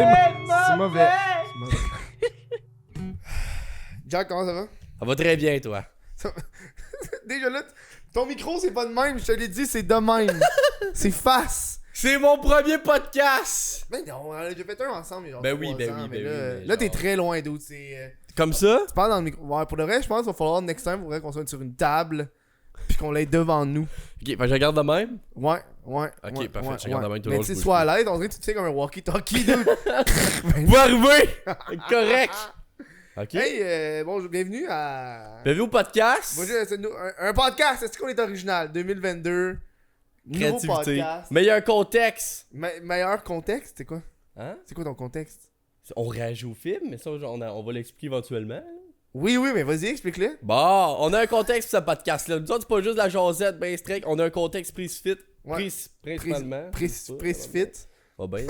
C'est mauvais. Jack, comment ça va? Ça va très bien, toi. Déjà là, ton micro c'est pas de même, je te l'ai dit, c'est de même. C'est face. C'est mon premier podcast! Ben non, on en a déjà fait un ensemble, genre. Ben oui, 3 ben ans, oui, mais ben là, oui, mais là, t'es genre- très loin d'où. C'est. Comme ça? Tu parles dans le micro. Ouais, pour de vrai, je pense qu'il va falloir next time, faudrait qu'on soit sur une table, puis qu'on l'ait devant nous. Ok, fait que je regarde de même. Ouais. Ok, parfait, je regarde de même tout le Mais long, tu sais, je sois à l'aise, on dirait que tu sais comme un walkie-talkie, dude. Vous arrivez! Correct! Ok. Hey, bonjour, bienvenue à. Bienvenue au podcast. Bonjour, c'est un podcast, est-ce qu'on est original? 2022. Nouveau Créativité. podcast. Meilleur contexte. Meilleur contexte, c'est quoi? Hein? C'est quoi ton contexte? On réagit au film, mais ça, on va l'expliquer éventuellement. Oui, mais vas-y, explique-le. Bon, on a un contexte pour ce podcast-là. Nous autres, c'est pas juste de la jasette, ben strict. On a un contexte principalement. Précifit. Ah ben,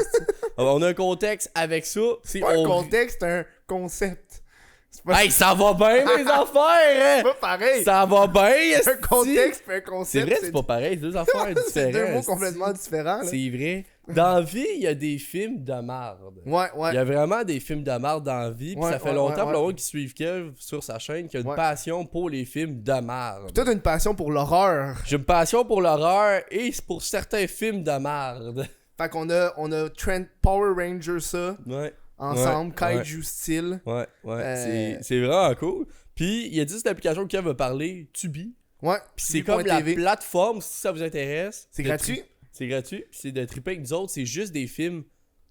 on a un contexte avec ça. C'est pas un contexte, c'est un concept. C'est pas, Hey, ça va bien, mes affaires! c'est pas pareil. Ça va bien, Un contexte et un concept. C'est vrai, c'est pas pareil, c'est deux affaires différentes. C'est deux mots esti. complètement différents. Là. C'est vrai. Dans la vie, il y a des films de marde. Ouais. Il y a vraiment des films de marde dans la vie. Puis Ouais, ça fait ouais, longtemps pour ouais, le monde qui suivent Kev sur sa chaîne qui a une Ouais. passion pour les films de marde. Toi, t'as une passion pour l'horreur. J'ai une passion pour l'horreur et pour certains films de marde. Fait qu'on a Trent Power Ranger ça Ouais. ensemble, Ouais, Kaiju style. Ouais. C'est vraiment cool. Puis il y a dit cette application que Kev va parler, Tubi. Ouais. Puis c'est comme la Tubi.tv. plateforme, si ça vous intéresse. C'est de gratuit. C'est gratuit. Puis c'est de triper avec nous autres. C'est juste des films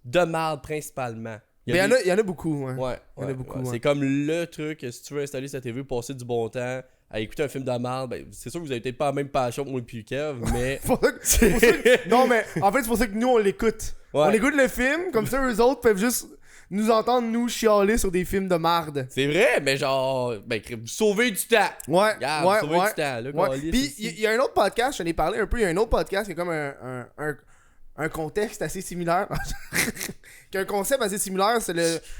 de marde principalement. Mais il y en a beaucoup. Ouais. Ouais, Il y en a beaucoup, ouais. C'est comme le truc, si tu veux installer sa TV, passer du bon temps, à écouter un film de marde, ben, c'est sûr que vous avez peut-être pas la même passion que moi et Kev, mais... C'est pour ça que- Non, mais en fait, c'est pour ça que nous, on l'écoute. Ouais. On écoute le film, comme ça, eux autres peuvent juste nous entendre, nous, chialer sur des films de marde. C'est vrai, mais genre, ben, vous sauvez du temps. Ouais, Regarde, vous sauvez du temps, là, ouais. câlisse, Puis, ici. il y a un autre podcast, je t'en ai parlé un peu, il y a un autre podcast qui est comme un contexte assez similaire. Qui a un concept assez similaire, c'est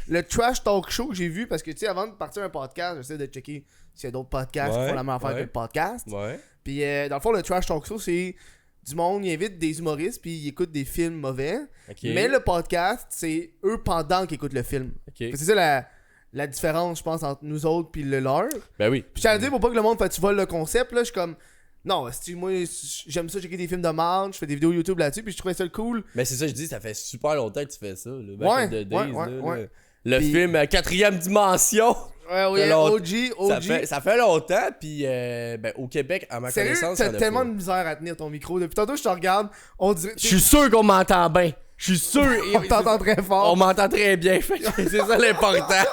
le trash talk show que j'ai vu, parce que, tu sais, avant de partir un podcast, j'essaie de checker s'il y a d'autres podcasts qui Ouais, font la même affaire ouais. que le podcast. Ouais. Puis dans le fond, le trash talk show, c'est du monde, ils invitent des humoristes, puis ils écoutent des films mauvais. Ok. Mais le podcast, c'est eux pendant qu'ils écoutent le film. Ok. Fait que c'est ça la différence, je pense, entre nous autres puis le leur. Ben oui. Puis je tiens à dire, pour pas que le monde fait tu voles le concept, là, je suis comme... Non, moi, j'aime ça checker des films de marde, je fais des vidéos YouTube là-dessus, puis je trouvais ça cool. Mais c'est ça, je dis, ça fait super longtemps que tu fais ça, là. Back Ouais, in the days, ouais, là, ouais. Le Puis- film Quatrième Dimension. Ouais, oui, Ça fait long- OG. Ça fait longtemps, puis ben, au Québec, à ma Sérieux, connaissance, il y t'as en a tellement pas. de misère à tenir ton micro. Depuis tantôt, je te regarde, on dirait... Je suis sûr qu'on m'entend bien. Je suis sûr. On t'entend très fort. On m'entend très bien. Fait que c'est ça l'important.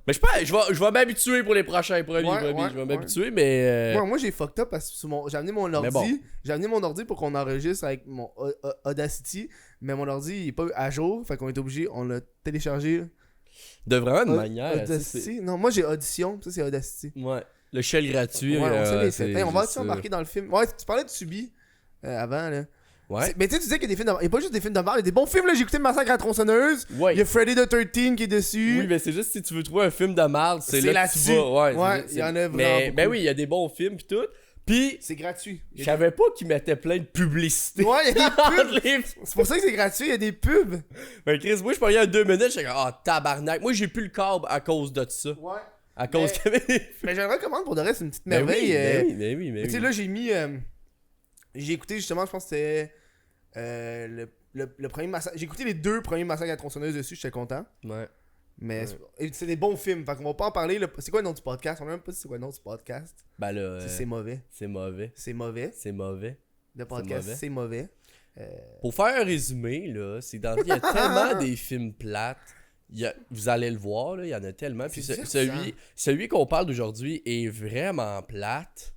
Mais je vais m'habituer pour les prochains premiers. Ouais, je vais ouais. m'habituer, mais. Moi j'ai fucked up parce que j'ai amené mon ordi. bon. J'ai amené mon ordi pour qu'on enregistre avec mon Audacity. Mais mon ordi il est pas à jour. Fait qu'on est obligé, on l'a téléchargé. De vraiment une manière. Audacity. Non, moi j'ai Audition. Ça c'est Audacity. Ouais. Le shell gratuit. Ouais, on sait les c'est sept. Hey, on va juste tu embarquer dans le film. Ouais, tu parlais de Subi avant là. Ouais. Mais tu sais, tu disais qu'il y a des films de... Il y a pas juste des films de marde, il y a des bons films là. J'ai écouté Massacre à la tronçonneuse. Ouais. Il y a Freddy the 13 qui est dessus. Oui, mais c'est juste si tu veux trouver un film de merde, c'est C'est là que tu là-dessus. vas. Ouais, c'est- il y en a mais, vraiment ben beaucoup. oui, il y a des bons films pis tout. Pis, C'est gratuit. je savais pas qu'ils mettaient plein de publicité. Ouais, il y a des pubs. Entre les- C'est pour ça que c'est gratuit, il y a des pubs. Ben Chris, moi je parlais à 2 minutes, j'étais comme, ah tabarnak. Moi j'ai plus le câble à cause de ça. Ouais. À cause qu'il y avait des. Mais je le recommande pour de reste, c'est une petite Ben merveille. oui, mais oui. Tu sais, là, j'ai mis. J'ai écouté justement, je pense que c'était. Le premier massacre. J'ai écouté les 2 premiers massacres à la tronçonneuse dessus, j'étais content. Ouais. Mais c'est des bons films, fait qu'on va pas en parler. C'est quoi le nom du podcast? On a même pas dit c'est quoi le nom du podcast. Ben là. C'est mauvais. C'est mauvais. C'est mauvais. C'est mauvais. Le podcast, mauvais. c'est mauvais. Pour faire un résumé, là, c'est dans il y a tellement des films plates. Vous allez le voir, là, il y en a tellement. Puis C'est celui qu'on parle d'aujourd'hui est vraiment plate.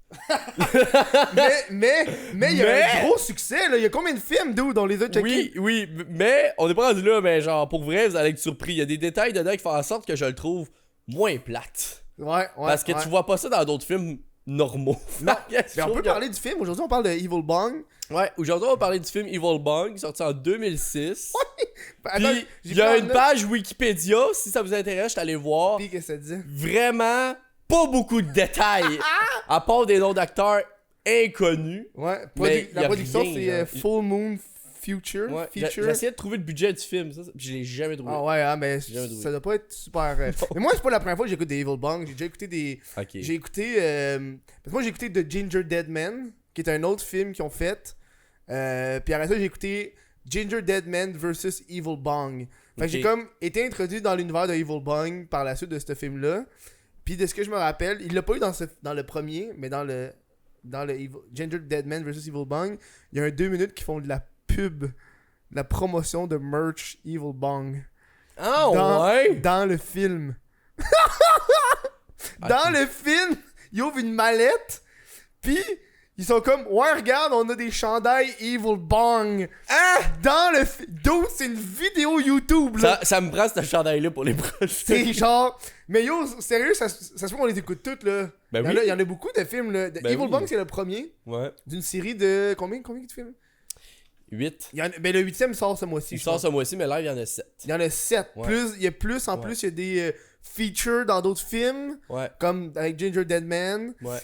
mais il y a un gros succès, là. Il y a combien de films, dude, on les a checkés? Oui, mais on est pas rendu là, mais genre, pour vrai, vous allez être surpris. Il y a des détails dedans qui font en sorte que je le trouve moins plate. Ouais. Parce que tu vois pas ça dans d'autres films normaux. Non, Je mais on trouve peut que- parler du film. Aujourd'hui, on parle de Evil Bong. Ouais, aujourd'hui, on va parler du film Evil Bong, sorti en 2006. Attends, Puis, j'ai il y a pris en une note. page Wikipédia, si ça vous intéresse, je suis allé voir. Puis, qu'est-ce que ça dit? Vraiment, pas beaucoup de détails. À part des noms d'acteurs inconnus. Ouais, Mais y la a production, rien, c'est genre. Full Moon Future. Ouais, Feature. j'essayais de trouver le budget du film, ça, puis je l'ai jamais trouvé. Ah ouais, hein, mais J'ai jamais trouvé. ça doit pas être super. Mais moi, c'est pas la première fois que j'écoute des Evil Bong. J'ai déjà écouté des. Ok. J'ai écouté. Parce que moi, j'ai écouté The Ginger Dead Man, qui est un autre film qu'ils ont fait. Puis après ça, j'ai écouté Ginger Dead Man versus Evil Bong. Fait que j'ai comme été introduit dans l'univers de Evil Bong par la suite de ce film-là. Puis de ce que je me rappelle, il l'a pas eu dans le premier, mais dans le Ginger Dead Man vs Evil Bong, il y a un 2 minutes qui font de la pub, de la promotion de merch Evil Bong. Ah ouais? Dans le film. Dans le film, ils ouvrent une mallette, puis ils sont comme, ouais, regarde, on a des chandails Evil Bong. Ah! Dans le film. Dude, c'est une vidéo YouTube, là. Ça me prend ce chandail-là pour les prochains. C'est genre. Mais yo, sérieux, ça se fait qu'on les écoute toutes, là. Ben il oui. y en a beaucoup de films, là. Ben Evil oui. Bong, c'est le premier Ouais. d'une série de. Combien de films 8. Ben, le 8ème sort ce mois-ci. Il je sort pense. ce mois-ci, mais là, il y en a 7. Il y en a 7. Ouais. Il y a plus, en Ouais. plus, il y a des features dans d'autres films, Ouais. comme avec Ginger Dead Man. Ouais.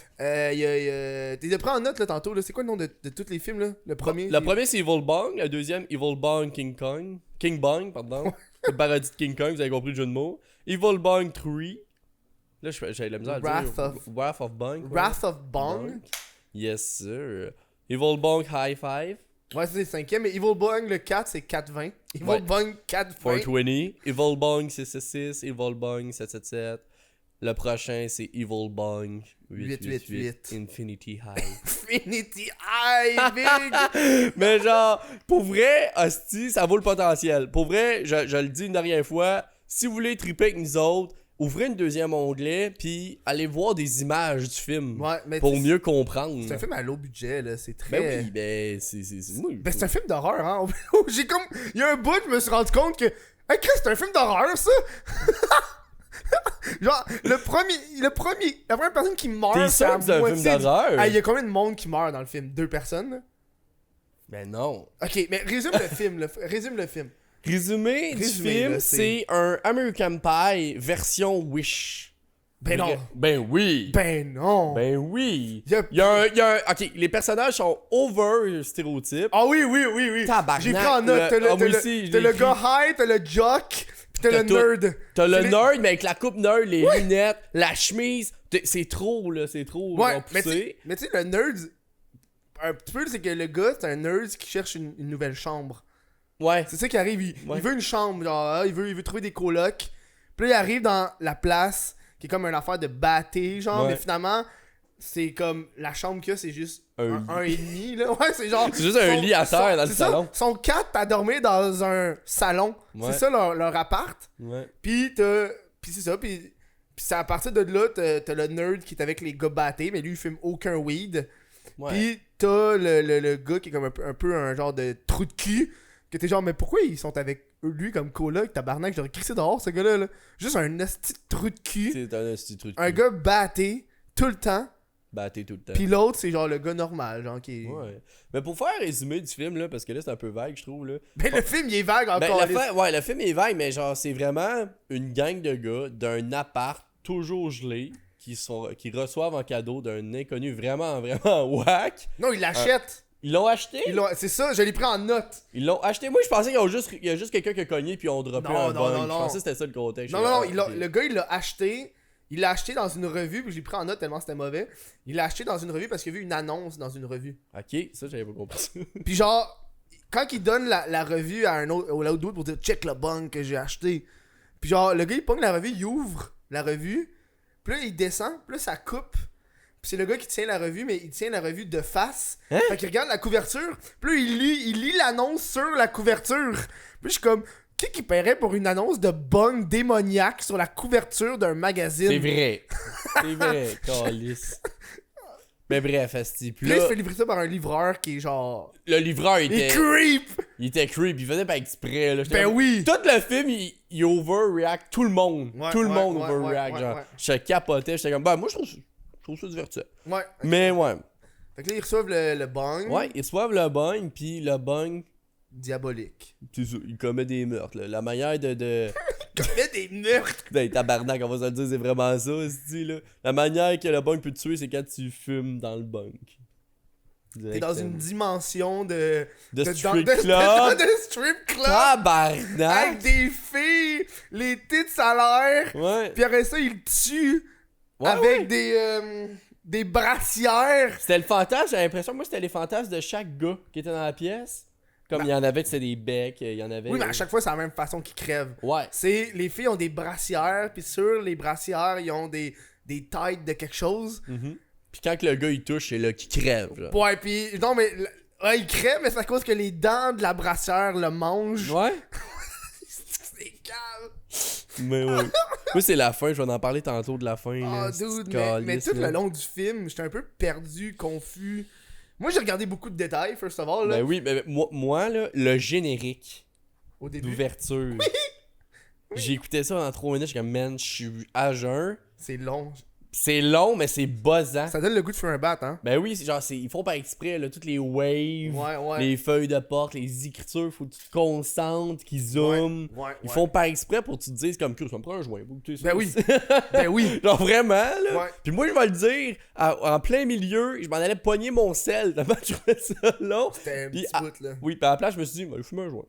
Il y a. T'es pris en note, là, tantôt, là. C'est quoi le nom de tous les films, là Le premier. Le premier, c'est Evil Bong. Le deuxième, Evil Bong King Kong. King Bong, pardon. C'est une parodie de King Kong, vous avez compris le jeu de mots. Evil Bong 3. Là, j'avais la misère à Wrath dire. of- Wrath of Bong. ouais. Wrath of Bong. Yes, sir. Evil Bong High Five. Ouais, c'est le 5ème. Mais Evil Bong, le 4, c'est 420. Evil Ouais. Bong 420. 420. Evil Bong 666. Evil Bong 777. Le prochain, c'est Evil Bong 888. Infinity High. Infinity High, big! Mais genre, pour vrai, hostie, ça vaut le potentiel. Pour vrai, je le dis une dernière fois, si vous voulez triper avec nous autres, ouvrez une deuxième onglet, puis allez voir des images du film Ouais, mais pour tu- mieux comprendre. C'est un film à low budget, là. C'est très. Ben oui, ben c'est moi, Ben, c'est un film d'horreur, hein. J'ai comme. Il y a un bout, je me suis rendu compte que. Hey, Chris, c'est un film d'horreur, ça! Genre, la première personne qui meurt, T'es c'est sûr à que c'est un film moitié du- d'horreur? Ah, il y a combien de monde qui meurt dans le film 2 personnes, là? Ben non. Ok, mais résume le film, résume le film. Résumé du Résumé, film, là, c'est un American Pie version Wish. Ben non. Ben oui. Ben non. Ben oui. Il y a- Il y a un... Ok, les personnages sont over stéréotypes. Ah oui, oui, oui, oui. Tabarnak, J'ai pris en note. T'as ah, moi aussi, je t'as l'ai le écrit. gars high, t'as le jock, pis t'as T'as le tout. nerd. T'as le C'est les- nerd, mais avec la coupe nerd, les lunettes, la chemise. C'est trop, là. C'est trop Ouais, genre, mais poussé. tu sais, le nerd, un petit peu, c'est que le gars, c'est un nerd qui cherche une nouvelle chambre. Ouais. C'est ça qui arrive, Ouais. il veut une chambre, genre, il veut trouver des colocs. Puis là, il arrive dans la place, qui est comme une affaire de bâté, genre, Ouais. mais finalement, c'est comme, la chambre qu'il y a, c'est juste Un un et demi, là. Ouais, c'est genre... C'est juste un lit à terre dans le c'est ça, salon. Sont 4 à dormir dans un salon. Ouais. C'est ça leur appart. Ouais. Puis c'est ça, puis c'est à partir de là, t'as le nerd qui est avec les gars battés, mais lui, il fume aucun weed. Ouais. Puis t'as le gars qui est comme un peu un genre de trou de cul, que t'es genre, mais pourquoi ils sont avec lui comme coloc, tabarnak, j'aurais crissé dehors, ce gars-là, là. Juste un esti de trou de cul, C'est un petit truc. un gars batté, tout le temps, Batté tout le temps. puis l'autre, c'est genre le gars normal, genre, qui est... Ouais. Mais pour faire un résumé du film, là, parce que là, c'est un peu vague, je trouve, là. Ben, le film, il est vague Ben, encore. le film est vague, mais genre, c'est vraiment une gang de gars d'un appart toujours gelé qui reçoivent en cadeau d'un inconnu vraiment, vraiment whack. Non, il l'achète. Ils l'ont acheté? C'est ça, je l'ai pris en note. Ils l'ont acheté. Moi, je pensais qu'il y a juste quelqu'un qui a cogné puis on droppé Non, un non, bug. non, Je non. pensais que c'était ça le contexte. Non, J'étais non, ok. le gars, il l'a acheté. Il l'a acheté dans une revue, puis je l'ai pris en note tellement c'était mauvais. Il l'a acheté dans une revue parce qu'il a vu une annonce dans une revue. Ok, ça, j'avais pas compris. Puis genre, quand il donne la revue à l'autre dude pour dire check le bunk que j'ai acheté. Puis genre, le gars, il pogne la revue, il ouvre la revue. Puis là, il descend, puis là, ça coupe. Puis c'est le gars qui tient la revue, mais il tient la revue de face. Hein? Fait qu'il regarde la couverture. Puis là, il lit l'annonce sur la couverture. Puis je suis comme, qui paierait pour une annonce de bung démoniaque sur la couverture d'un magazine? C'est vrai. C'est vrai, calice. Mais bref, asti. Puis Puis là, il se là, fait livrer ça par un livreur qui est genre... le livreur, Il creep! il était creep. Il faisait pas exprès. Là. J'étais Ben comme- oui! Tout le film, il overreact tout le monde. Ouais, Tout le ouais, monde ouais, overreact. ouais, genre, ouais. je capotais. J'étais comme, bah, moi, je trouve ça divertissant. Ouais. Mais ouais. Fait que là, ils reçoivent le bung Ouais, ils reçoivent le bung, puis le bung, diabolique. c'est ça, il commet des meurtres. Là. La manière de... Il fait des meurtres! Ben, tabarnak, on va se le dire, c'est vraiment ça, ce là. La manière que le bung peut te tuer, c'est quand tu fumes dans le bunk. T'es dans une dimension de strip de club. de strip club. Tabarnak! Avec des filles, les tits à l'air. Ouais. Puis après ça, ils tuent Ouais, avec ouais. des brassières. C'était le fantasme, j'avais l'impression que moi c'était les fantasmes de chaque gars qui était dans la pièce. Comme il y en avait que c'était des becs, il y en avait. Oui, mais à chaque fois, c'est la même façon qu'ils crèvent. Ouais. C'est les filles ont des brassières, puis sur les brassières, ils ont des têtes de quelque chose. Puis quand que le gars il touche, c'est là qu'il crève. Genre. Ouais, puis non, mais ouais, il crève, mais c'est à cause que les dents de la brassière le mangent. Ouais. C'est calme. Mais ouais. Moi, c'est la fin, je vais en parler tantôt de la fin. Ah, là, dude, c'est mais tout le long du film, j'étais un peu perdu, confus. Moi, j'ai regardé beaucoup de détails, first of all. Là, Ben oui, mais moi là, le générique au début. d'ouverture. J'ai écouté ça en 3 minutes, je suis comme, man, je suis à jeun. C'est long. C'est long, mais c'est buzzant. Ça donne le goût de faire un bat, hein. Ben oui, c'est genre, ils font par exprès, là, toutes les waves, Ouais. les feuilles de porte, les écritures, faut que tu te concentres, qu'ils zooment. Ouais. Ils font par exprès pour que tu te dises comme, ça me prend un joint. Ben oui. Ben oui. Genre vraiment, là. Ouais. Puis moi, je vais le dire, en plein milieu, je m'en allais pogner mon sel, tellement je trouvais ça long. C'était un Puis, petit bout, là. Oui, puis à la place, je me suis dit, je fume un joint.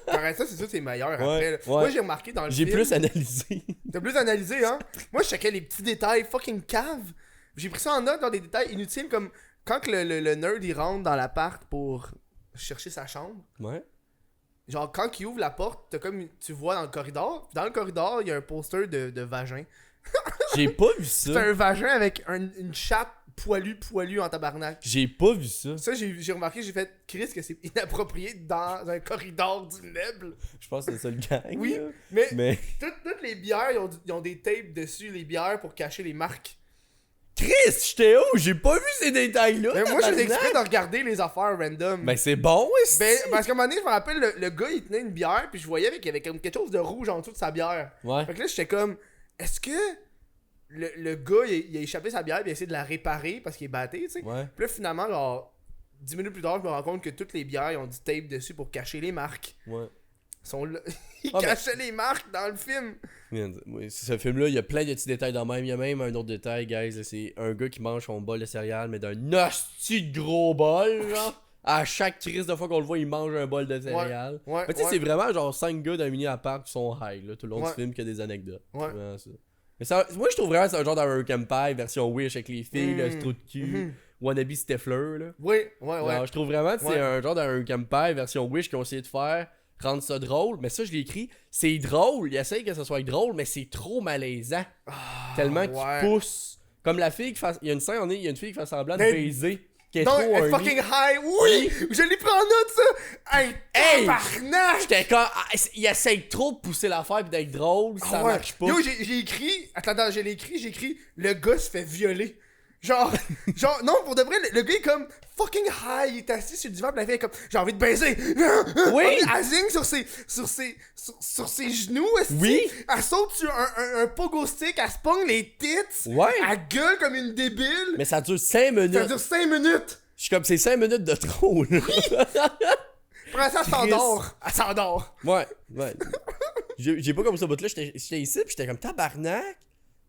Pareil, ça, c'est sûr que c'est meilleur après. Là. Ouais. Moi, j'ai remarqué dans le J'ai film. plus analysé. T'as plus analysé, hein? Moi, je checkais les petits détails fucking cave. J'ai pris ça en note dans des détails inutiles, comme quand que le nerd il rentre dans l'appart pour chercher sa chambre. Ouais. Genre, quand il ouvre la porte, t'as comme tu vois dans le corridor. Dans le corridor, il y a un poster de vagin. J'ai pas vu C'est ça. un vagin avec une chatte poilue en tabarnak. J'ai pas vu ça. Ça, j'ai remarqué, j'ai fait Chris que c'est inapproprié dans un corridor d'immeuble. Je pense que c'est ça le gang. Oui, là. mais toutes les bières, ils ont des tapes dessus, les bières, pour cacher les marques. Chris, j'étais où? J'ai pas vu ces détails-là. Mais moi, je tabarnak. exprès de regarder les affaires random. Ben c'est bon, Ben, parce qu'à un moment donné, je me rappelle, le gars, il tenait une bière, puis je voyais qu'il y avait comme quelque chose de rouge en dessous de sa bière. Ouais. Fait que là, j'étais comme, est-ce que le gars, il a échappé sa bière, puis il a essayé de la réparer parce qu'il est batté, tu sais? Ouais. Puis là, finalement, genre, 10 minutes plus tard, je me rends compte que toutes les bières, ils ont du tape dessus pour cacher les marques. Ouais. Ils sont là. Ils Ah, ben- cachaient les marques dans le film. Man, oui, ce film-là, il y a plein de petits détails dans le même. Il y a même un autre détail, guys. là, C'est un gars qui mange son bol de céréales, mais d'un hostie de gros bol, genre. À chaque crise de fois qu'on le voit, il mange un bol de céréales. Ouais, Mais tu sais, ouais. c'est vraiment genre 5 gars d'un mini appart qui sont high, là, tout le long Ouais. du film, qui a des anecdotes. Ouais. C'est vraiment ça. Mais ça, moi, je trouve vraiment que c'est un genre d'American Pie version Wish avec les filles, le trou de cul, wannabe Stifler, là. Oui, ouais. Alors, je trouve vraiment que c'est Ouais. un genre d'American Pie version Wish qu'ils ont essayé de faire, rendre ça drôle. Mais ça, je l'ai écrit, c'est drôle, il essaye que ça soit drôle, mais c'est trop malaisant. Tellement qu'il ouais. pousse. Comme la fille qui fait. Il y a une scène, il y a une fille qui fait semblant de Mais- baiser. Qui est Non, trop elle est horny. fucking high. Oui! Je l'ai pris en note, ça! Hey, Hey! tabarnak! J'étais comme. Il essaye trop de pousser l'affaire pis d'être drôle, ça Ah ouais. marche pas. Yo, j'ai écrit. Attends, j'ai écrit. Le gars se fait violer. Genre, non, pour de vrai, le gars est comme fucking high. Il est assis sur le divan, pis la fille est comme, j'ai envie de baiser. Oui. Elle zigne sur ses genoux, esti. Oui. Elle saute sur un pogo stick, elle se pogne les tits. Ouais. Elle gueule comme une débile. Mais ça dure 5 minutes. Ça dure 5 minutes. Je suis comme, c'est 5 minutes de trop, là. Après ça, elle s'endort. Elle s'endort. Ouais. J'ai pas comme ça, bout là, j'étais ici, pis j'étais comme tabarnak.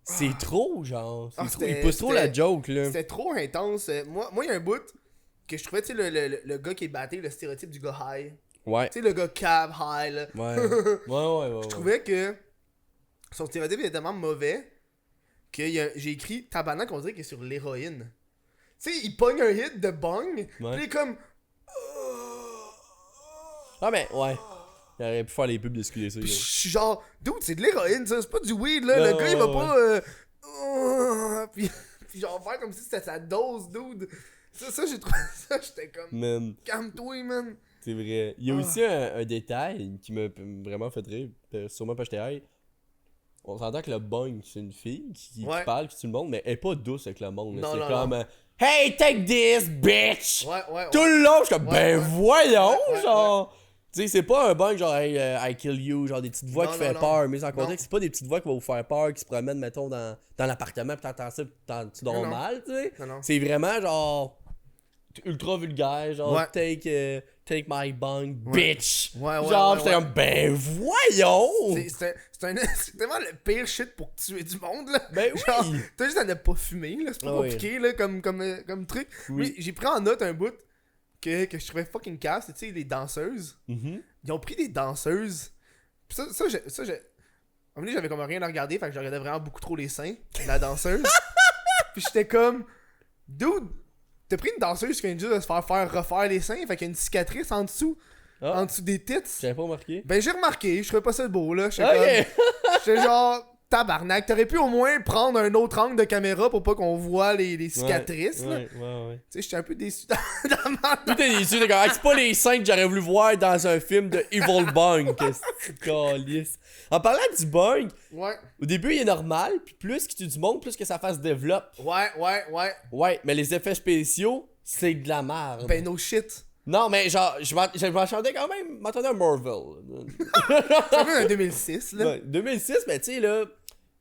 C'est trop, genre. C'est Ah, trop. Il c'était- pousse trop la c'était- joke, là. C'était trop intense. Moi, il y a un bout que je trouvais, tu sais, le gars qui est batté, le stéréotype du gars high. Ouais. Tu sais, le gars cab high, là. Ouais. Je trouvais que son stéréotype était tellement mauvais que j'ai écrit tabarnak, on dirait qu'il est sur l'héroïne. Tu sais, il pogne un hit de bong, pis il est comme. Ah, mais, ouais. Il aurait pu faire les pubs de SQDC, Pis là. je suis genre, dude, c'est de l'héroïne, ça, c'est pas du weed, là. Non, le gars, il va ouais. pas. Puis genre, faire comme si c'était sa dose, dude. Ça, j'ai trouvé ça, j'étais comme. Man, Calme-toi, man. c'est vrai. Il y a aussi un détail qui m'a vraiment fait rire, sûrement parce que j'étais high. On s'entend que le bong, c'est une fille qui Ouais. parle, qui tue le monde, mais elle est pas douce avec le monde. là. Non, C'est non, comme non. Hey, take this, bitch! Ouais. Tout le long, je suis comme Ouais, ben ouais. voyons, Ouais, genre! Tu sais, c'est pas un bug genre hey, I kill you, genre des petites voix Non, qui non, fait non. peur, mais en Non. contexte, c'est pas des petites voix qui vont vous faire peur, qui se promènent, mettons, dans l'appartement, pis t'entends ça, pis tu dors Non, non. mal, tu sais. Non, non. C'est vraiment genre ultra vulgaire, genre Ouais. take take my bong, bitch. Ouais, Genre, j'étais comme, ben voyons. C'est tellement le pire shit pour tuer du monde, là. Ben Genre, oui. t'as juste à ne pas fumer, là. C'est pas Ah oui. compliqué, là, comme truc. Oui. Mais j'ai pris en note un bout que je trouvais fucking casse, tu sais, les danseuses. Mhm. Ils ont pris des danseuses. Pis ça, j'ai. À un moment donné, j'avais comme rien à regarder, fait que je regardais vraiment beaucoup trop les seins de la danseuse. Puis j'étais comme, dude, t'as pris une danseuse qui vient juste de se faire refaire les seins, fait qu'il y a une cicatrice en dessous, Ah. en dessous des tits. J'avais pas remarqué. Ben j'ai remarqué, je trouvais pas ça beau là. J'étais Ok. comme, j'étais genre, tabarnak, t'aurais pu au moins prendre un autre angle de caméra pour pas qu'on voit les cicatrices là. Ouais. Tu sais, j'étais un peu déçu dans ma... Tout est déçu, t'es comme, ah, c'est pas les 5 que j'aurais voulu voir dans un film de Evil Bong. Qu'est-ce que tu calisses. En parlant du bong, Ouais, au début il est normal, puis plus que tu du monde, plus que sa face développe. ouais. Ouais, mais les effets spéciaux, c'est de la merde. Ben no shit. Non, mais genre, je m'attendais quand même, m'attendais à Marvel. C'est un peu en 2006 là. Ouais, 2006, mais tu sais, là,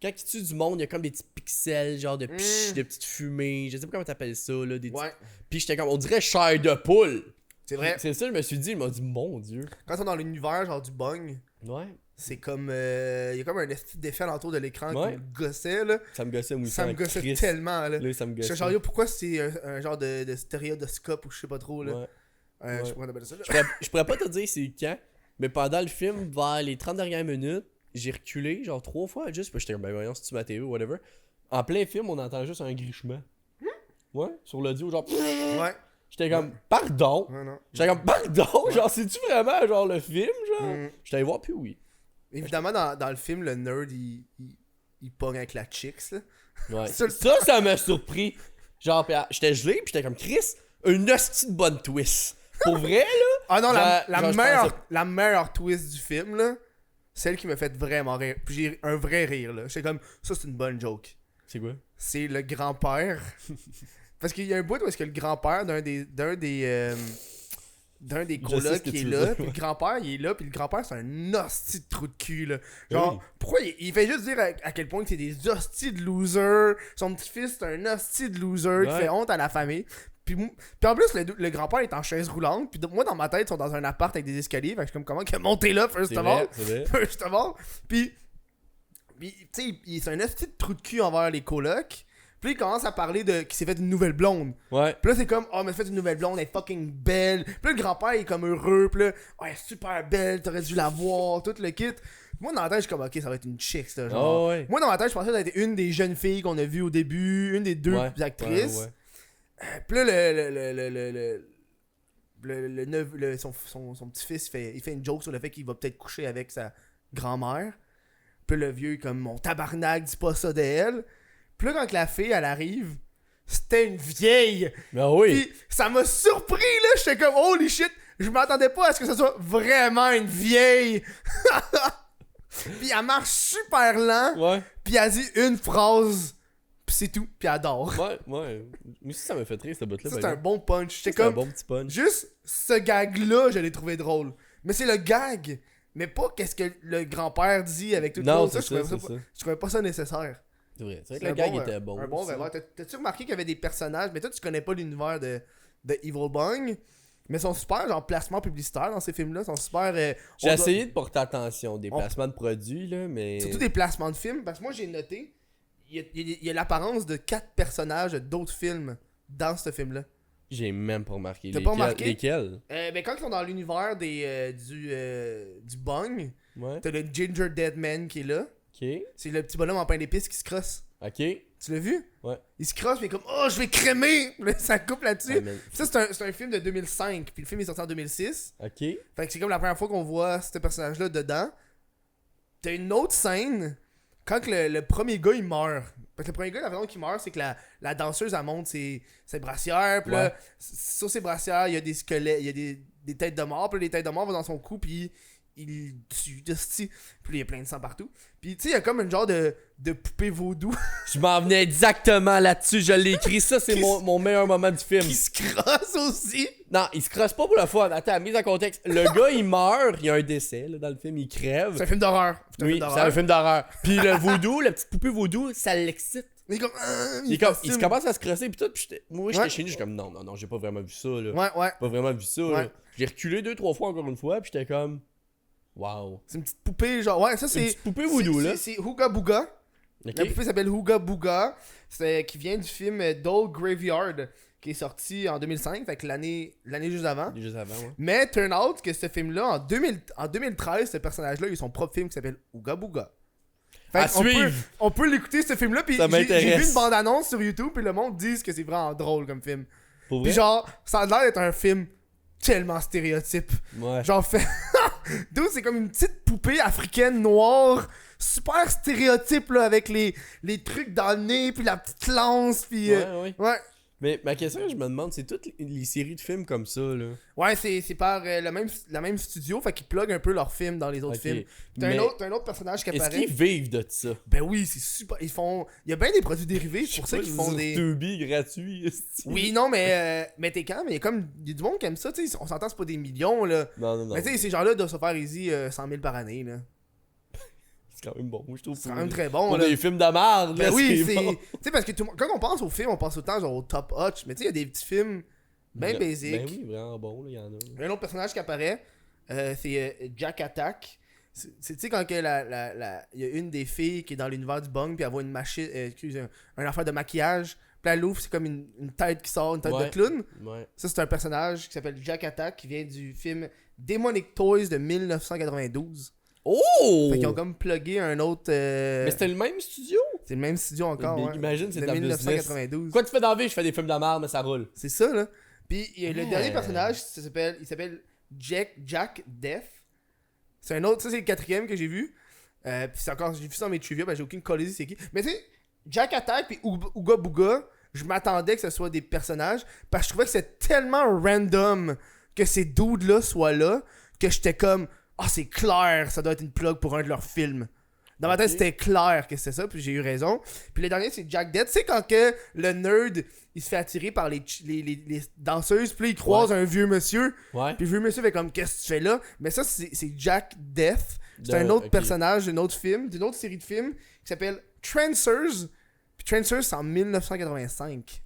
quand il tue du monde, il y a comme des petits pixels, genre de de petites fumées, je sais pas comment t'appelles ça, là, des petits... Ouais, Puis j'étais comme, on dirait chair de poule. c'est vrai. C'est ça, je me suis dit, il m'a dit, mon dieu. Quand on est dans l'univers genre du bong, Ouais, c'est comme. Il y a comme un esti d'effet alentour de l'écran Ouais. qui me gossait là. ça me gossait, moi, Ça me gossait tellement là. Là, ça me Je gossait. suis genre, yo, pourquoi c'est un genre de stéréodoscope ou je sais pas trop là. Ouais. Je Ouais. sais pas comment on appelle ça là. Je pourrais pas te dire c'est quand, mais pendant le film, vers les 30 dernières minutes, j'ai reculé genre 3 fois, juste parce que j'étais comme, ben voyons, si tu ma TV ou whatever. En plein film, on entend juste un grichement. Ouais, sur l'audio, genre. Ouais. J'étais comme, pardon. Ouais, non. J'étais comme, pardon, genre, c'est-tu vraiment genre le film, genre? Mm. J'étais allé voir, puis oui. Évidemment, dans le film, le nerd il pogne avec la chicks là. Ouais. Ça, Ça m'a surpris. Genre, puis, j'étais gelé, puis j'étais comme, Chris, une hostie de bonne twist. Pour vrai, là? Ah non, Genre, la meilleure twist du film là, celle qui m'a fait vraiment rire. Puis j'ai un vrai rire là. J'étais comme, ça c'est une bonne joke. C'est quoi? C'est le grand-père. Parce qu'il y a un bout où est-ce que le grand-père d'un des Je sais ce colocs que qui est tu veux là, dire, puis ouais. le grand-père il est là, puis le grand-père c'est un hostie de trou de cul là. Genre, Oui. pourquoi il fait juste dire à quel point que c'est des hosties de losers. Son petit-fils c'est un hostie de loser qui Ouais. fait honte à la famille. Puis en plus, le grand-père est en chaise roulante. Puis moi, dans ma tête, ils sont dans un appart avec des escaliers. Fait que je suis comme, comment qu'il a monté là, first C'est of all? vrai, c'est vrai. First of all. Puis tu sais, c'est un petit trou de cul envers les colocs. Puis il commence à parler de qu'il s'est fait une nouvelle blonde. Ouais. Puis là, c'est comme, oh, mais fait une nouvelle blonde, elle est fucking belle. Puis là, le grand-père, il est comme heureux. Puis là, oh, elle est super belle, t'aurais dû la voir, tout le kit. Moi, dans ma tête, je suis comme, ok, ça va être une chick, ça. Genre. Oh, ouais. Moi, dans ma tête, je pensais que ça allait être une des jeunes filles qu'on a vues au début, une des deux Ouais, actrices. ouais, ouais. Puis là, son petit-fils, il fait une joke sur le fait qu'il va peut-être coucher avec sa grand-mère. Puis le vieux, comme, mon tabarnak, dis pas ça d'elle. Puis là, quand la fille, elle arrive, c'était une vieille. Ben oui. Puis ça m'a surpris, là. J'étais comme, holy shit, je m'attendais pas à ce que ce soit vraiment une vieille. Puis elle marche super lent. Ouais. Puis elle dit une phrase. Puis c'est tout. Puis elle dort. Ouais. Moi aussi, ça m'a fait rire, cette botte-là. Ça, c'est par un bon punch. J'étais exemple. C'est un comme, bon petit punch. juste ce gag-là, je l'ai trouvé drôle. Mais c'est le gag. Mais pas qu'est-ce que le grand-père dit avec tout le Non, monde. c'est Je trouvais ça, pas- c'est ça. je trouvais pas ça nécessaire. C'est vrai. C'est vrai C'est que le un gag bon, était bon. Un bon aussi. verre. T'as-tu remarqué qu'il y avait des personnages, mais toi tu connais pas l'univers de Evil Bong, mais ils sont super genre placements publicitaires dans ces films-là, ils sont super. J'ai essayé de porter attention des placements de produits, là, mais. Surtout des placements de films, parce que moi j'ai noté, il y a l'apparence de 4 personnages d'autres films dans ce film-là. J'ai même pas remarqué. T'as pas remarqué? Lesquels? Ben quand ils sont dans l'univers du Bong, Ouais. t'as le Ginger Dead Man qui est là. Ok. C'est le petit bonhomme en pain d'épices qui se crosse. Ok. Tu l'as vu? Ouais. Il se crosse, mais il est comme, oh, je vais crémer! Là, ça coupe là-dessus. Ouais, mais- Ça, c'est un film de 2005, puis le film est sorti en 2006. Ok. Fait que c'est comme la première fois qu'on voit ce personnage-là dedans. T'as une autre scène, quand que le premier gars, il meurt. Parce que le premier gars, la façon qu'il meurt, c'est que la danseuse, elle monte ses brassières, puis là, Ouais. sur ses brassières, il y a des squelettes, il y a des têtes de mort, puis là, les têtes de mort vont dans son cou, puis il tue, hostie. Puis il y a plein de sang partout. Puis tu sais, il y a comme une genre de poupée vaudou Je m'en venais exactement là-dessus, je l'ai écrit, ça c'est mon meilleur moment du film. qui se crosse aussi. Non, il se crosse pas pour le fun. Attends, mise en contexte. Le gars, il meurt, il y a un décès là, dans le film, il crève. C'est un film d'horreur. Oui, c'est un film d'horreur. Puis le voodoo, la petite poupée voodoo, ça l'excite. Il est comme. Il se commence à se crosser, puis tout. Puis moi, j'étais Ouais. chez nous, j'étais comme non, j'ai pas vraiment vu ça. Là. Ouais. Pas vraiment vu ça. Ouais. Là. J'ai reculé 2-3 fois encore une fois, puis j'étais comme wow. C'est une petite poupée, genre. Ouais, ça c'est. Une petite poupée voodoo, là. C'est Ooga Booga. Ok. La poupée s'appelle Ooga Booga. C'est qui vient du film Doll Graveyard, qui est sorti en 2005, fait que l'année juste avant. Juste avant, ouais. Mais turn out que ce film-là, en 2013, ce personnage-là, il a son propre film qui s'appelle Ooga Booga. Fait À qu'on suivre! on peut l'écouter ce film-là, puis Ça j'ai m'intéresse. vu une bande-annonce sur YouTube, puis le monde dit que c'est vraiment drôle comme film. Pour vrai? Puis genre, ça a l'air d'être un film tellement stéréotype. Ouais. Genre fait... D'où c'est comme une petite poupée africaine noire, super stéréotype là, avec les trucs dans le nez, puis la petite lance, puis... Ouais. ouais. Mais ma question, je me demande, c'est toutes les séries de films comme ça, là. Ouais, c'est par la même studio, fait qu'ils pluguent un peu leurs films dans les autres Ok. films. T'as Mais un autre personnage qui est-ce apparaît. qu'ils vivent de ça? Ben oui, c'est super. Ils font. Il y a bien des produits dérivés, c'est pour ça qu'ils font des. Tubi gratuit, esti. Oui, non, mais t'es quand, mais il y a du monde qui aime ça, tu sais. On s'entend, c'est pas des millions, là. Non. Mais tu sais, ces gens-là doivent se faire easy 100 000 par année, là. C'est quand même bon, je trouve. C'est quand même très bon, Pour là. des films de merde, Ben là, oui, c'est c'est. bon. Tu sais, parce que quand on pense aux films, on pense autant genre au top hotch. Mais tu sais, il y a des petits films bien basiques. Ben oui, vraiment bon, là, il y en a. Il y a un autre personnage qui apparaît, c'est Jack Attack. Tu sais, quand que il y a une des filles qui est dans l'univers du bang, puis elle voit une machine, un affaire de maquillage, puis elle l'ouvre, c'est comme une tête qui sort, une tête Ouais. de clown. Ouais. Ça, c'est un personnage qui s'appelle Jack Attack, qui vient du film Demonic Toys de 1992. Oh! Fait qu'ils ont comme plugué un autre. Mais c'était le même studio? C'est le même studio encore. Mais ouais. imagine, c'est de ta business. 1992. Quoi tu fais dans la vie? Je fais des films de merde, mais ça roule. C'est ça, là. Puis il y a le Yeah. dernier personnage, il s'appelle Jack Death. C'est un autre, ça c'est le quatrième que j'ai vu. Puis c'est encore, j'ai vu ça dans mes trivia, ben j'ai aucune collision c'est qui. Mais tu sais, Jack Attack puis Ooga Booga, je m'attendais que ce soit des personnages, parce que je trouvais que c'est tellement random que ces dudes-là soient là, que j'étais comme, ah c'est clair, ça doit être une plug pour un de leurs films. Dans ma tête, Ok. c'était clair que c'était ça, puis j'ai eu raison. Puis le dernier, c'est Jack Dead. Tu sais, quand que le nerd, il se fait attirer par les danseuses, puis là, il croise un vieux monsieur, Ouais. puis le vieux monsieur fait comme, qu'est-ce que tu fais là? Mais ça, c'est Jack Death. C'est De- un autre ok. personnage d'un autre film, d'une autre série de films, qui s'appelle Trancers. Puis Trancers, c'est en 1985.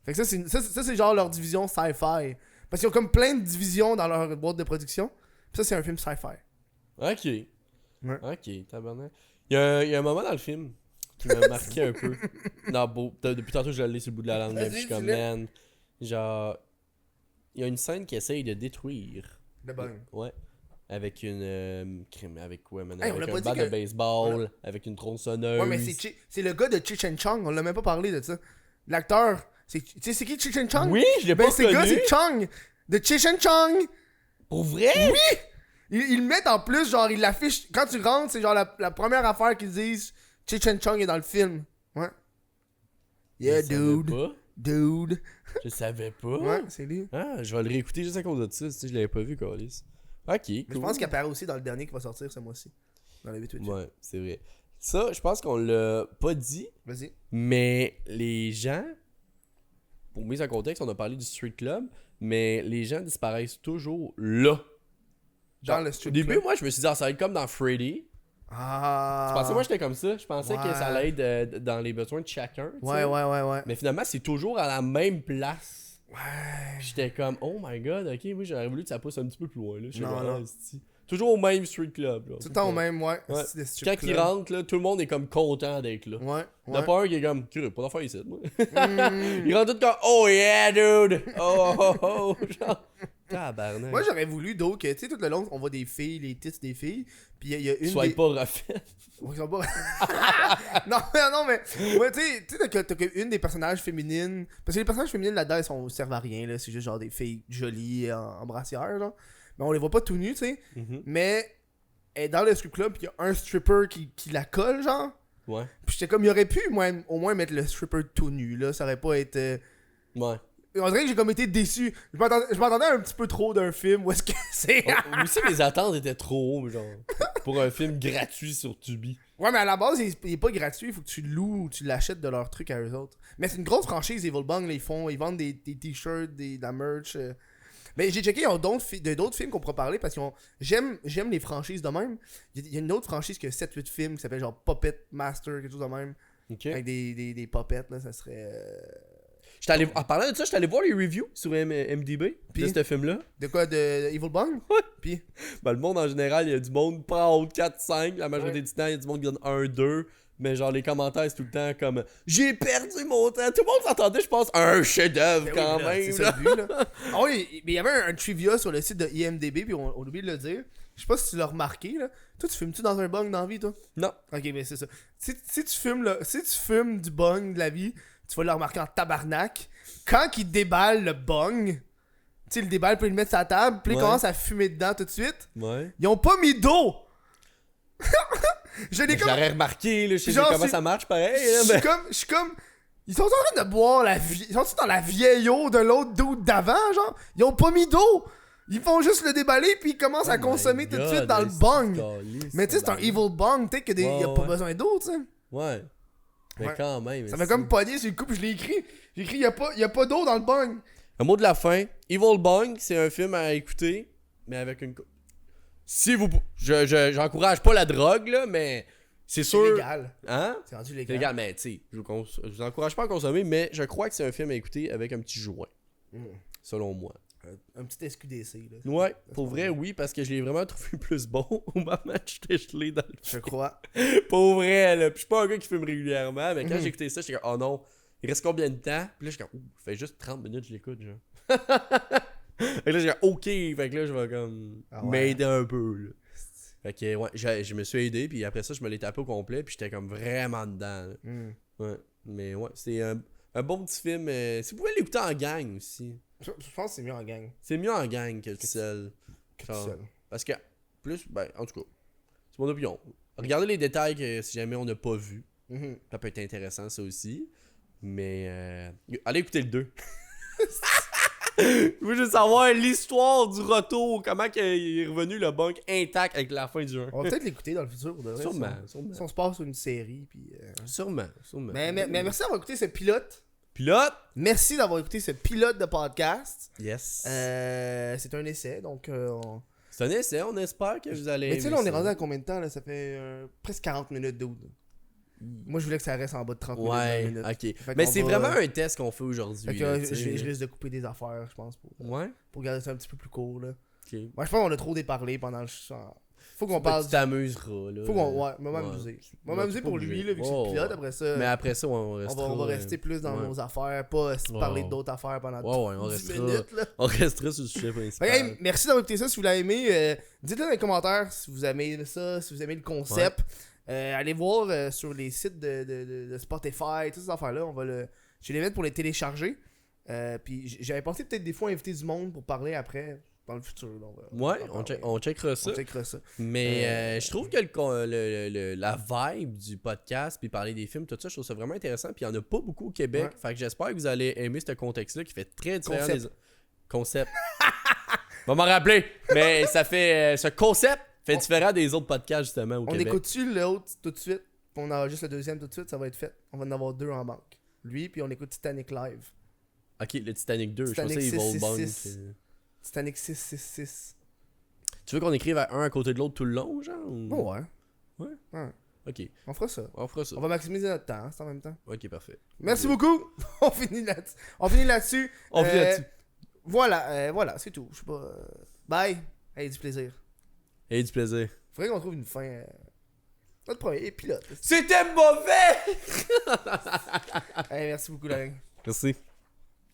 Fait que ça, c'est genre leur division sci-fi. Parce qu'ils ont comme plein de divisions dans leur boîte de production. Puis ça, c'est un film sci-fi. Ok. Ouais. Ok, tabarnak. Il y a un moment dans le film qui m'a marqué un peu. Non, beau. Depuis tantôt, je l'ai sur le bout de la langue. Vas-y, Je suis comme, dis-le. man. Genre. Il y a une scène qui essaye de détruire. De bon. Ouais. Avec une. Crime, avec quoi, man? Hey, on Avec l'a un pas bat dit de que- baseball, avec une tronçonneuse. Ouais, mais c'est le gars de Cheech and Chong. On l'a même pas parlé de ça. L'acteur, tu sais, c'est qui Cheech and Chong? Oui, je l'ai Ben, pas c'est le gars, connu. c'est Chong. De Cheech and Chong. Pour vrai? Oui! Ils le mettent en plus, genre, ils l'affichent. Quand tu rentres, c'est genre la première affaire qu'ils disent Cheech and Chong est dans le film. Ouais. Yeah, Je savais dude. pas. Dude. Je savais pas. Ouais, c'est lui. Ah, je vais le réécouter juste à cause de ça. Tu sais, je l'avais pas vu, Carlis. Ok, cool. Mais je pense qu'il apparaît aussi dans le dernier qui va sortir ce mois-ci. Dans le 8-8. Ouais, c'est vrai. Ça, je pense qu'on l'a pas dit, Vas-y. mais les gens, pour mise en contexte, on a parlé du street club, mais les gens disparaissent toujours là. Dans Genre, le street Au début, club. moi, je me suis dit, ah, ça va être comme dans Freddy. Ah. Je pensais, moi, j'étais comme ça. Je pensais Ouais. que ça allait être dans les besoins de chacun. tu sais. Ouais. Mais finalement, c'est toujours à la même place. Ouais. J'étais comme, oh my god, ok, oui, j'aurais voulu que ça pousse un petit peu plus loin. Là. Je suis Non, comme, non. ah, c'est-tu- toujours au même street club. Là. Tout le temps au même, ouais. Ouais. C'est des strip Quand ils clubs. rentrent, là, tout le monde est comme content d'être là. Ouais. Il y en a Ouais. pas un qui est comme, curieux, pas d'affaire ici, moi. Mm. Ils rentrent tous comme, oh yeah, dude! Oh, oh, oh! Genre, tabarnak. Moi, j'aurais voulu, donc, tu sais, tout le long, on voit des filles, les tits des filles. Puis il y a une. Sois des... pas refait. Ouais, ils sont pas- non, mais. Ouais, tu sais, t'as une des personnages féminines. Parce que les personnages féminines là-dedans, elles servent à rien, là. C'est juste genre des filles jolies en brassière, genre. Mais on les voit pas tout nus, tu sais. Mhm. Mais elle est dans le strip club, puis il y a un stripper qui la colle, genre. Ouais. Puis j'étais comme, il aurait pu au moins mettre le stripper tout nu, là. Ça aurait pas été. Ouais. On dirait que j'ai comme été déçu. Je m'attendais un petit peu trop d'un film où est-ce que c'est. Moi aussi, mes attentes étaient trop hautes, genre. Pour un film gratuit sur Tubi. Ouais, mais à la base, il est pas gratuit. Il faut que tu le loues ou tu l'achètes de leurs trucs à eux autres. Mais c'est une grosse franchise, Evil Bong. Là, ils vendent des t-shirts, de la merch. Mais j'ai checké, ils ont d'autres films qu'on pourra parler parce que j'aime les franchises de même. Il y a une autre franchise qui a 7-8 films qui s'appelle genre Puppet Master, quelque chose de même. Ok. Avec des puppets, là, ça serait. En parlant de ça, j'étais allé voir les reviews sur MDB Puis? de ce film-là. De quoi, de Evil Bong? Ouais. Puis, Ben, le monde en général, il y a du monde pas en haut de 4, 5. La majorité Ouais. du temps, il y a du monde qui donne 1, 2. Mais genre, les commentaires, c'est tout le temps comme j'ai perdu mon temps. Tout le monde s'attendait, je pense, à un chef-d'œuvre ben quand oui, là, même. c'est ça le but, là. Ah oui, mais il y avait un trivia sur le site de IMDB, puis on oublie de le dire. Je sais pas si tu l'as remarqué, là. Toi, tu fumes-tu dans un bong dans la vie, toi? Non. Ok, mais c'est ça. Si tu fumes du bong de la vie, tu vas le remarquer en tabarnak. Quand il déballe le bong, tu sais, il le déballe, puis il le met sur sa table, puis il Ouais. commence à fumer dedans tout de suite. Ouais. Ils ont pas mis d'eau! Je l'ai Mais je comme. l'aurais remarqué, là, je sais Genre, comment c'est- ça marche pareil. Là, mais... Je suis comme. Ils sont en train de boire ils sont dans la vieille eau de l'autre dude d'avant, genre. Ils ont pas mis d'eau! Ils font juste le déballer, puis ils commencent à Oh consommer my tout de God, suite dans le est-ce bong. calice, Mais tu sais, c'est un tabarnak. evil bong, peut-être qu'il y a Ouais, pas ouais. besoin d'eau, tu sais. Ouais. Mais Ouais. quand même. Ça m'a comme pogné sur le coup, puis je l'ai écrit. J'ai écrit, y a pas d'eau dans le bong. Un mot de la fin. Evil Bong, c'est un film à écouter, mais avec une... Si vous... J'encourage pas la drogue, là, mais c'est C'est sûr... légal. Hein? C'est rendu C'est légal. légal, mais tu sais, je vous encourage pas à consommer, mais je crois que c'est un film à écouter avec un petit joint, Mm. selon moi. Un petit SQDC, là. Ouais, pour vrai, oui, parce que je l'ai vraiment trouvé plus bon au moment où j'étais gelé dans le Je crois. Pour vrai, là. Puis je suis pas un gars qui fume régulièrement, mais quand Mhm. j'ai écouté ça, j'étais comme, oh non, il reste combien de temps? Puis là, j'étais comme, ouh, fait juste 30 minutes, je l'écoute, genre. Et là, j'ai comme, ok, fait que là, je vais comme Ah ouais. m'aider un peu, là. Fait que, ouais, je me suis aidé, puis après ça, je me l'ai tapé au complet, puis j'étais comme vraiment dedans, là. Mm. Ouais, mais ouais, c'est un bon petit film. Si vous pouvez l'écouter en gang aussi, Je pense que c'est mieux en gang c'est mieux en gang que tout seul. que tout Genre, seul. Parce que, plus, ben, en tout cas, c'est mon opinion. Regardez les détails que si jamais on n'a pas vu. Mhm. Ça peut être intéressant, ça aussi. Mais, allez écouter le 2. Je veux juste savoir l'histoire du retour. Comment il est revenu le bunk intact avec la fin du 1. On va peut-être l'écouter dans le futur. Pour de vrai, Sûrement, si sûrement. on se passe sur une série, puis... Sûrement. Mais merci d'avoir écouté ce pilote. Pilote! Merci d'avoir écouté ce pilote de podcast. Yes. C'est un essai, donc... C'est un essai, on espère que vous allez. Mais tu sais, aimer là, on est ça. rendu à combien de temps, là? Ça fait presque 40 minutes d'août. Moi, je voulais que ça reste en bas de 30 minutes. 20 Ouais, minutes. ok. Fait Mais qu'on c'est va- vraiment un test qu'on fait aujourd'hui. Fait que, là, tu sais. je risque de couper des affaires, je pense, Ouais, pour garder ça un petit peu plus court, là. ok. Moi, je pense qu'on a trop déparlé pendant le chant. Faut qu'on Parle. parle... Tu t'amuseras, là. Faut qu'on... Ouais, moi m'amuser. Moi Ouais, m'amuser t'es pour pas lui, obligé. là, vu que c'est Oh, le pilote. ouais. Après ça, Mais après ça, on on restera. va rester plus dans ouais. nos affaires, pas se Ouais, parler ouais. d'autres affaires pendant Ouais, on 10 restera. minutes, là. On restera sur le sujet principal. Fait que, hey, merci d'avoir écouté ça. Si vous l'avez aimé, dites-le dans les commentaires si vous aimez ça, si vous aimez le concept. Allez voir sur les sites de Spotify, toutes ces affaires-là. Je vais les mettre pour les télécharger. Puis j'avais pensé peut-être des fois inviter du monde pour parler après, dans le futur. Là, Ouais, en parler. on checkera ça. On checkera ça. Mais je trouve que la vibe du podcast, puis parler des films, tout ça, je trouve ça vraiment intéressant. Puis il n'y en a pas beaucoup au Québec. Ouais. Fait que j'espère que vous allez aimer ce contexte-là qui fait très différent Concept. des. Concept. Va m'en rappeler. Mais ça fait. Ce concept fait différent des autres podcasts, justement, au On Québec. écoute-tu l'autre tout de suite? Puis on a juste le deuxième tout de suite, ça va être fait. On va en avoir 2 en banque. Lui, puis on écoute Titanic Live. Ok, le Titanic 2. Titanic je pensais Evil Bong. 666. Titanic 666. Tu veux qu'on écrive un à côté de l'autre tout le long, genre ou- Oh ouais. Ouais. Ouais. Ok, On fera ça. on fera ça. On va maximiser notre temps, hein, c'est en même temps. Ok, parfait. Merci beaucoup. On finit là-dessus. On finit là-dessus. On finit là-dessus. Voilà, c'est tout. Je sais pas. Bye. Hey, du plaisir. Et du plaisir. Faudrait qu'on trouve une fin. Notre premier pilote. C'était mauvais! Hey, merci beaucoup, Larry. Merci.